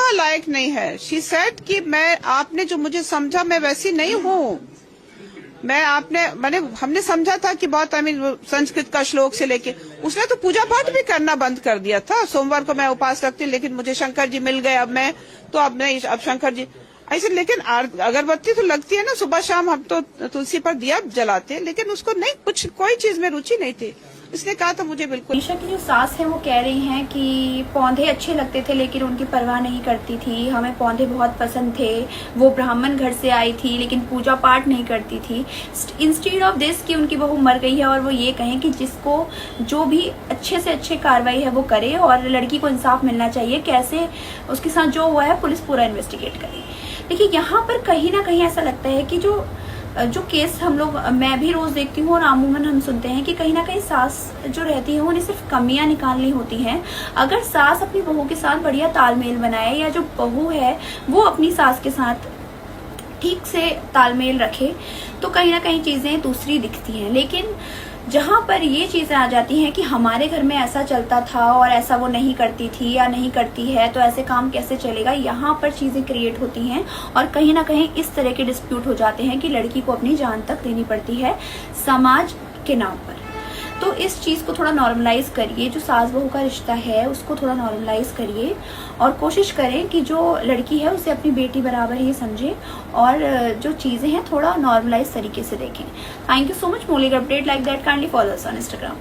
का लायक नहीं है। शी सेड कि मैं, आपने जो मुझे समझा मैं वैसी नहीं हूँ। मैंने हमने समझा था कि बहुत संस्कृत का श्लोक से लेके, उसने तो पूजा पाठ भी करना बंद कर दिया था। सोमवार को मैं उपास रखती हूँ, लेकिन मुझे शंकर जी मिल गए, अब शंकर जी ऐसे। लेकिन अगरबत्ती तो लगती है ना सुबह शाम, हम तो तुलसी पर दिया जलाते हैं, लेकिन उसको नहीं, कुछ कोई चीज में रुचि नहीं थी। इसने कहा था मुझे बिल्कुल। ईशा की जो सास है वो कह रही हैं कि पौधे अच्छे लगते थे लेकिन उनकी परवाह नहीं करती थी, हमें पौधे बहुत पसंद थे, वो ब्राह्मण घर से आई थी लेकिन पूजा पाठ नहीं करती थी। इंस्टेड ऑफ दिस कि उनकी बहू मर गई है और वो ये कहें कि जिसको जो भी अच्छे से अच्छे कार्रवाई है वो करे और लड़की को इंसाफ मिलना चाहिए, कैसे उसके साथ जो हुआ है पुलिस पूरा इन्वेस्टिगेट करे। देखिए यहाँ पर कहीं ना कहीं ऐसा लगता है कि जो केस मैं भी रोज देखती हूँ और अमूमन हम सुनते हैं कि कहीं ना कहीं सास जो रहती है उन्हें सिर्फ कमियां निकालनी होती हैं। अगर सास अपनी बहू के साथ बढ़िया तालमेल बनाए, या जो बहू है वो अपनी सास के साथ ठीक से तालमेल रखे, तो कहीं ना कहीं चीजें दूसरी दिखती हैं। लेकिन जहां पर ये चीजें आ जाती हैं कि हमारे घर में ऐसा चलता था और ऐसा वो नहीं करती थी या नहीं करती है, तो ऐसे काम कैसे चलेगा, यहाँ पर चीजें क्रिएट होती हैं और कहीं ना कहीं इस तरह के डिस्प्यूट हो जाते हैं कि लड़की को अपनी जान तक देनी पड़ती है समाज के नाम पर। तो इस चीज को थोड़ा नॉर्मलाइज करिए, जो सास बहू का रिश्ता है उसको थोड़ा नॉर्मलाइज करिए और कोशिश करें कि जो लड़की है उसे अपनी बेटी बराबर ही समझें और जो चीजें हैं थोड़ा नॉर्मलाइज तरीके से देखें। Thank you so much. मोलिक update like that kindly follow us on Instagram.